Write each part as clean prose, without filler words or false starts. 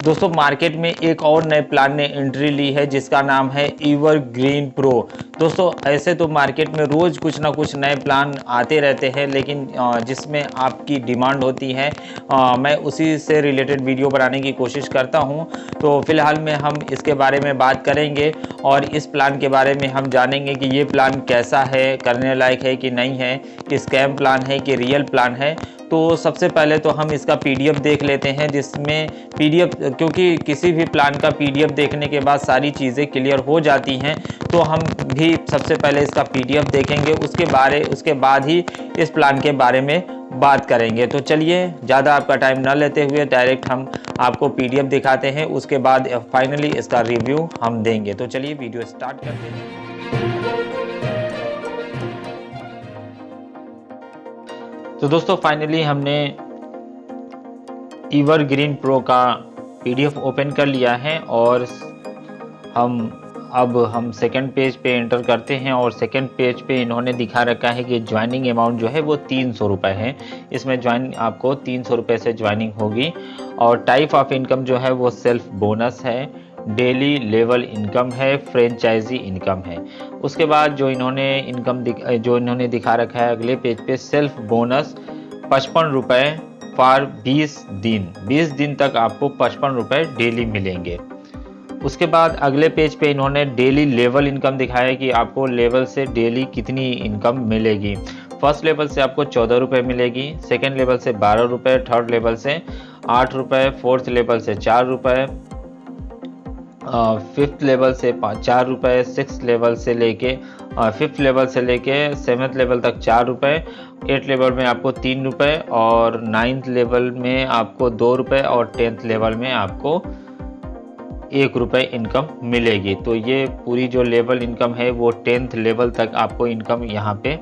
दोस्तों मार्केट में एक और नए प्लान ने एंट्री ली है जिसका नाम है एवरग्रीन प्रो। दोस्तों ऐसे तो मार्केट में रोज़ कुछ ना कुछ नए प्लान आते रहते हैं, लेकिन जिसमें आपकी डिमांड होती है मैं उसी से रिलेटेड वीडियो बनाने की कोशिश करता हूं। तो फिलहाल में हम इसके बारे में बात करेंगे और इस प्लान के बारे में हम जानेंगे कि ये प्लान कैसा है, करने लायक है कि नहीं है, कि स्कैम प्लान है कि रियल प्लान है। तो सबसे पहले तो हम इसका पीडीएफ देख लेते हैं, जिसमें पीडीएफ, क्योंकि किसी भी प्लान का पीडीएफ देखने के बाद सारी चीज़ें क्लियर हो जाती हैं, तो हम भी सबसे पहले इसका पीडीएफ देखेंगे, उसके बाद ही इस प्लान के बारे में बात करेंगे। तो चलिए ज़्यादा आपका टाइम न लेते हुए डायरेक्ट हम आपको पीडीएफ दिखाते हैं, उसके बाद फाइनली इसका रिव्यू हम देंगे। तो चलिए वीडियो स्टार्ट करते हैं। तो दोस्तों फाइनली हमने एवरग्रीन प्रो का पीडीएफ ओपन कर लिया है और हम सेकंड पेज पे एंटर करते हैं और सेकंड पेज पे इन्होंने दिखा रखा है कि ज्वाइनिंग अमाउंट जो है वो 300 रुपये है। इसमें आपको 300 रुपये से ज्वाइनिंग होगी और टाइप ऑफ इनकम जो है वो सेल्फ बोनस है, डेली लेवल इनकम है, फ्रेंचाइजी इनकम है। उसके बाद जो इन्होंने दिखा रखा है अगले पेज पे, सेल्फ बोनस 55 रुपये फॉर 20 दिन तक आपको 55 रुपये डेली मिलेंगे। उसके बाद अगले पेज पे इन्होंने डेली लेवल इनकम दिखाया कि आपको लेवल से डेली कितनी इनकम मिलेगी। फर्स्ट लेवल से आपको 14 रुपये मिलेगी, सेकेंड लेवल से 12 रुपये, थर्ड लेवल से 8 रुपये, फोर्थ लेवल से 4 रुपये, फिफ्थ लेवल से 4 रुपये, सिक्स लेवल से लेके फिफ्थ लेवल से लेके सेवन्थ लेवल तक 4 रुपये, 8th लेवल में आपको 3 रुपये और 9th लेवल में आपको 2 रुपये और 10th लेवल में आपको 1 रुपये इनकम मिलेगी। तो ये पूरी जो लेवल इनकम है वो 10th लेवल तक आपको इनकम यहाँ पे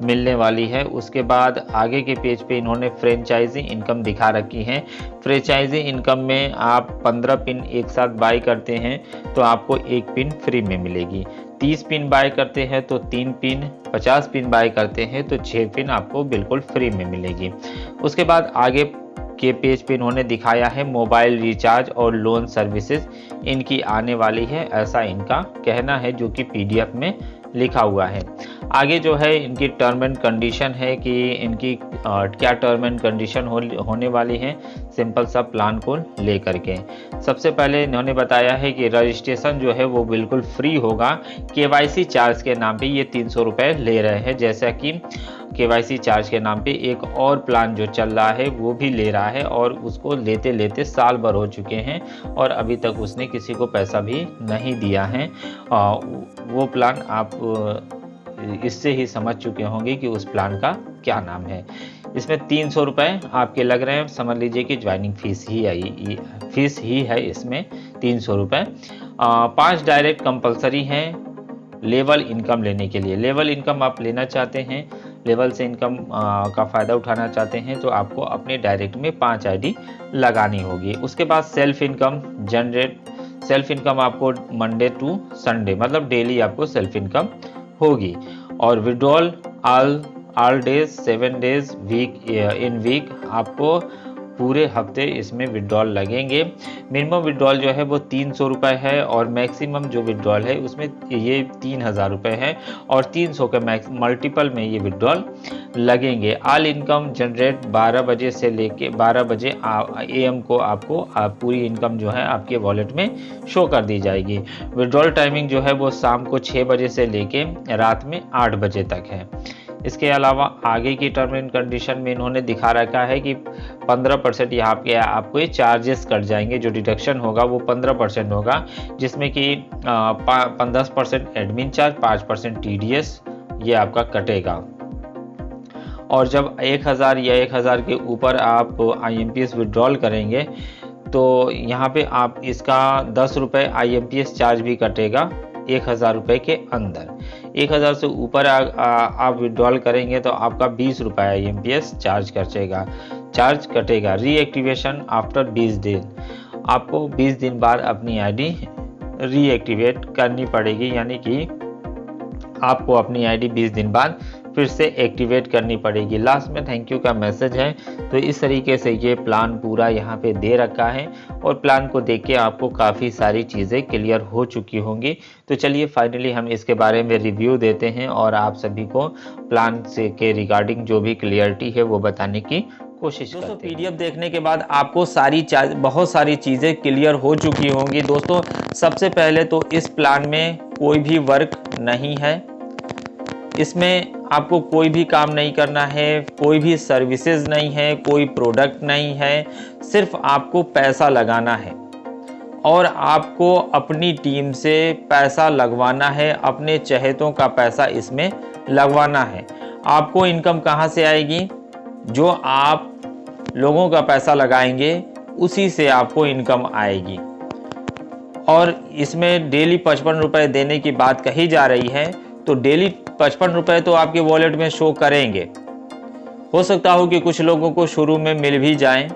मिलने वाली है। उसके बाद आगे के पेज पे इन्होंने फ्रेंचाइजी इनकम दिखा रखी है। फ्रेंचाइजी इनकम में आप 15 पिन एक साथ बाय करते हैं तो आपको 1 पिन फ्री में मिलेगी, 30 पिन बाय करते हैं तो 3 पिन, 50 पिन बाय करते हैं तो 6 पिन आपको बिल्कुल फ्री में मिलेगी। उसके बाद आगे के पेज पे इन्होंने दिखाया है मोबाइल रिचार्ज और लोन सर्विसेज इनकी आने वाली है, ऐसा इनका कहना है जो कि पीडीएफ में लिखा हुआ है। आगे जो है इनकी टर्म एंड कंडीशन है कि इनकी क्या टर्म एंड कंडीशन होने वाली है सिंपल सा प्लान को लेकर के। सबसे पहले इन्होंने बताया है कि रजिस्ट्रेशन जो है वो बिल्कुल फ्री होगा। केवाईसी चार्ज के नाम पे ये 300 रुपये ले रहे हैं, जैसा कि केवाईसी चार्ज के नाम पे एक और प्लान जो चल रहा है वो भी ले रहा है और उसको लेते लेते साल भर हो चुके हैं और अभी तक उसने किसी को पैसा भी नहीं दिया है। वो प्लान आप इससे ही समझ चुके होंगे कि उस प्लान का क्या नाम है। इसमें 300 रुपये आपके लग रहे हैं, समझ लीजिए कि ज्वाइनिंग फीस ही है इसमें 300 रुपये। 5 डायरेक्ट कंपलसरी हैं लेवल इनकम लेने के लिए। लेवल इनकम आप लेना चाहते हैं, लेवल से इनकम का फ़ायदा उठाना चाहते हैं तो आपको अपने डायरेक्ट में 5 आईडी लगानी होगी। उसके बाद सेल्फ इनकम सेल्फ इनकम आपको मंडे टू संडे मतलब डेली आपको सेल्फ इनकम होगी। और withdrawal all days 7 days in week आपको पूरे हफ्ते इसमें विड्रॉल लगेंगे। मिनिमम विड्रॉल जो है वो 300 रुपये है और मैक्सिमम जो विड्रॉल है उसमें ये 3000 रुपये है और 300 के मल्टीपल में ये विड्रॉल लगेंगे। ऑल इनकम जनरेट 12 बजे से लेके 12 बजे AM को आपको पूरी इनकम जो है आपके वॉलेट में शो कर दी जाएगी। विड्रॉल टाइमिंग जो है वो शाम को 6 बजे से लेके रात में 8 बजे तक है। इसके अलावा आगे की टर्म एंड कंडीशन में इन्होंने दिखा रखा है कि 15% यहाँ पे आपको ये चार्जेस कट जाएंगे, जो डिडक्शन होगा वो 15% होगा, जिसमें कि 10% एडमिन चार्ज, 5% TDS ये आपका कटेगा। और जब 1000 या 1000 के ऊपर आप IMPS विड्रॉल करेंगे तो यहाँ पे आप इसका 10 रुपये IMPS चार्ज भी कटेगा 1000 रुपये के अंदर। 1000 से ऊपर आप विड्रॉल करेंगे तो आपका 20 रुपये IMPS चार्ज कटेगा। रीएक्टिवेशन आफ्टर 20 दिन, आपको 20 दिन बाद अपनी आईडी रीएक्टिवेट करनी पड़ेगी, यानी कि आपको अपनी आईडी 20 दिन बाद फिर से एक्टिवेट करनी पड़ेगी। लास्ट में थैंक यू का मैसेज है। तो इस तरीके से ये प्लान पूरा यहाँ पे दे रखा है और प्लान को देख के आपको काफ़ी सारी चीज़ें क्लियर हो चुकी होंगी। तो चलिए फाइनली हम इसके बारे में रिव्यू देते हैं और आप सभी को प्लान से के रिगार्डिंग जो भी क्लियरिटी है वो बताने की कोशिश करते हैं। दोस्तों पीडीएफ देखने के बाद आपको बहुत सारी चीज़ें क्लियर हो चुकी होंगी। दोस्तों सबसे पहले तो इस प्लान में कोई भी वर्क नहीं है, इसमें आपको कोई भी काम नहीं करना है, कोई भी सर्विसेज नहीं है, कोई प्रोडक्ट नहीं है, सिर्फ आपको पैसा लगाना है और आपको अपनी टीम से पैसा लगवाना है, अपने चहेतों का पैसा इसमें लगवाना है। आपको इनकम कहाँ से आएगी? जो आप लोगों का पैसा लगाएंगे उसी से आपको इनकम आएगी। और इसमें डेली 55 रुपये देने की बात कही जा रही है, तो डेली 55 रुपये तो आपके वॉलेट में शो करेंगे। हो सकता हो कि कुछ लोगों को शुरू में मिल भी जाएं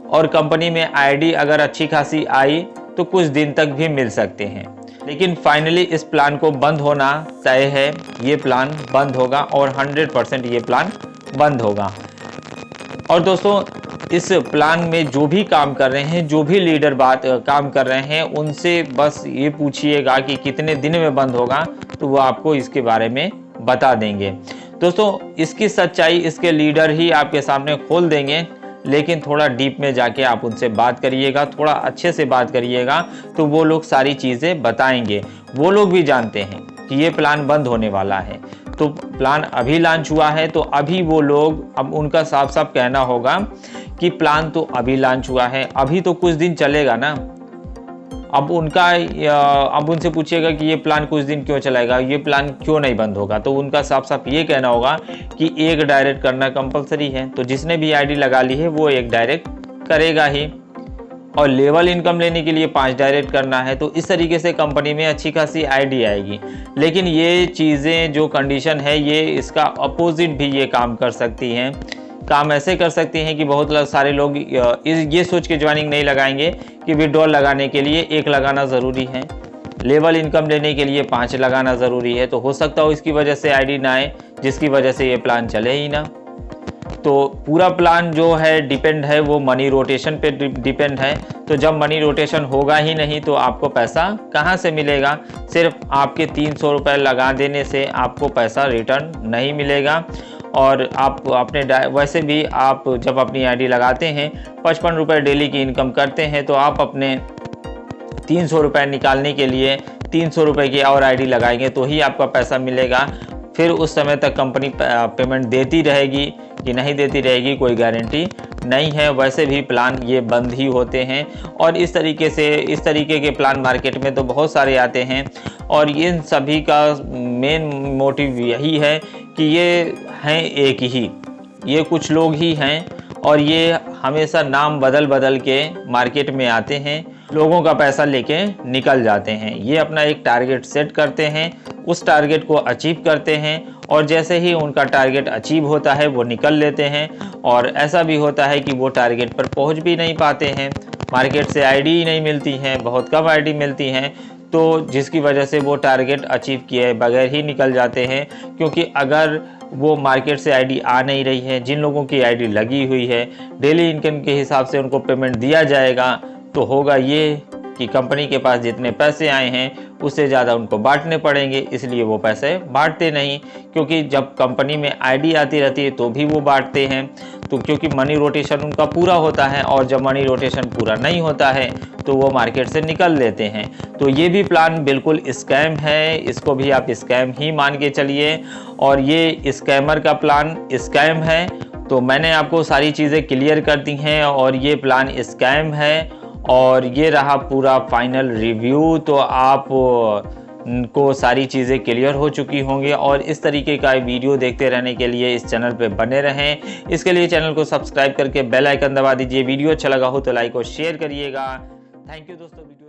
और कंपनी में आईडी अगर अच्छी खासी आई तो कुछ दिन तक भी मिल सकते हैं, लेकिन फाइनली इस प्लान को बंद होना तय है। ये प्लान बंद होगा और 100% ये प्लान बंद होगा। और दोस्तों इस प्लान में जो भी काम कर रहे हैं, जो भी लीडर काम कर रहे हैं, उनसे बस ये पूछिएगा कि कितने दिन में बंद होगा, तो वो आपको इसके बारे में बता देंगे। दोस्तों इसकी सच्चाई इसके लीडर ही आपके सामने खोल देंगे, लेकिन थोड़ा डीप में जाके आप उनसे बात करिएगा, थोड़ा अच्छे से बात करिएगा, तो वो लोग सारी चीज़ें बताएंगे। वो लोग भी जानते हैं कि ये प्लान बंद होने वाला है। तो प्लान अभी लॉन्च हुआ है, तो अभी वो लोग, अब उनका साफ साफ कहना होगा कि प्लान तो अभी लॉन्च हुआ है, अभी तो कुछ दिन चलेगा ना। अब उनसे पूछिएगा कि ये प्लान कुछ दिन क्यों चलेगा, ये प्लान क्यों नहीं बंद होगा, तो उनका साफ साफ ये कहना होगा कि एक डायरेक्ट करना कंपलसरी है। तो जिसने भी आईडी लगा ली है वो एक डायरेक्ट करेगा ही, और लेवल इनकम लेने के लिए 5 डायरेक्ट करना है। तो इस तरीके से कंपनी में अच्छी खासी आईडी आएगी। लेकिन ये चीज़ें जो कंडीशन है, ये इसका अपोजिट भी ये काम कर सकती हैं। काम ऐसे कर सकती हैं कि बहुत सारे लोग ये सोच के ज्वाइनिंग नहीं लगाएंगे कि विड्रॉल लगाने के लिए 1 लगाना ज़रूरी है, लेवल इनकम लेने के लिए 5 लगाना ज़रूरी है। तो हो सकता हो इसकी वजह से आईडी ना आए, जिसकी वजह से ये प्लान चले ही ना। तो पूरा प्लान जो है डिपेंड है वो मनी रोटेशन पे डिपेंड है। तो जब मनी रोटेशन होगा ही नहीं तो आपको पैसा कहाँ से मिलेगा? सिर्फ आपके 300 रुपये लगा देने से आपको पैसा रिटर्न नहीं मिलेगा। और आप अपने वैसे भी आप जब अपनी आईडी लगाते हैं 55 रुपये डेली की इनकम करते हैं, तो आप अपने 300 रुपये निकालने के लिए 300 रुपये की और आईडी लगाएंगे तो ही आपका पैसा मिलेगा। फिर उस समय तक कंपनी पेमेंट देती रहेगी कि नहीं देती रहेगी, कोई गारंटी नहीं है। वैसे भी प्लान ये बंद ही होते हैं। और इस तरीके के प्लान मार्केट में तो बहुत सारे आते हैं, और इन सभी का मेन मोटिव यही है कि ये हैं एक ही, ये कुछ लोग ही हैं, और ये हमेशा नाम बदल बदल के मार्केट में आते हैं, लोगों का पैसा लेके निकल जाते हैं। ये अपना एक टारगेट सेट करते हैं, उस टारगेट को अचीव करते हैं, और जैसे ही उनका टारगेट अचीव होता है वो निकल लेते हैं। और ऐसा भी होता है कि वो टारगेट पर पहुंच भी नहीं पाते हैं, मार्केट से आईडी ही नहीं मिलती हैं, बहुत कम आईडी मिलती हैं, तो जिसकी वजह से वो टारगेट अचीव किए बगैर ही निकल जाते हैं। क्योंकि अगर वो मार्केट से आईडी आ नहीं रही है, जिन लोगों की आईडी लगी हुई है, डेली इनकम के हिसाब से उनको पेमेंट दिया जाएगा, तो होगा ये कि कंपनी के पास जितने पैसे आए हैं उससे ज़्यादा उनको बांटने पड़ेंगे, इसलिए वो पैसे बांटते नहीं। क्योंकि जब कंपनी में आईडी आती रहती है तो भी वो बांटते हैं, तो क्योंकि मनी रोटेशन उनका पूरा होता है, और जब मनी रोटेशन पूरा नहीं होता है तो वो मार्केट से निकल लेते हैं। तो ये भी प्लान बिल्कुल स्कैम है, इसको भी आप स्कैम ही मान के चलिए, और ये स्कैमर का प्लान स्कैम है। तो मैंने आपको सारी चीज़ें क्लियर कर दी हैं, और ये प्लान स्कैम है, और ये रहा पूरा फाइनल रिव्यू। तो आप को सारी चीज़ें क्लियर हो चुकी होंगी, और इस तरीके का वीडियो देखते रहने के लिए इस चैनल पे बने रहें। इसके लिए चैनल को सब्सक्राइब करके बेल आइकन दबा दीजिए। वीडियो अच्छा लगा हो तो लाइक और शेयर करिएगा। थैंक यू दोस्तों।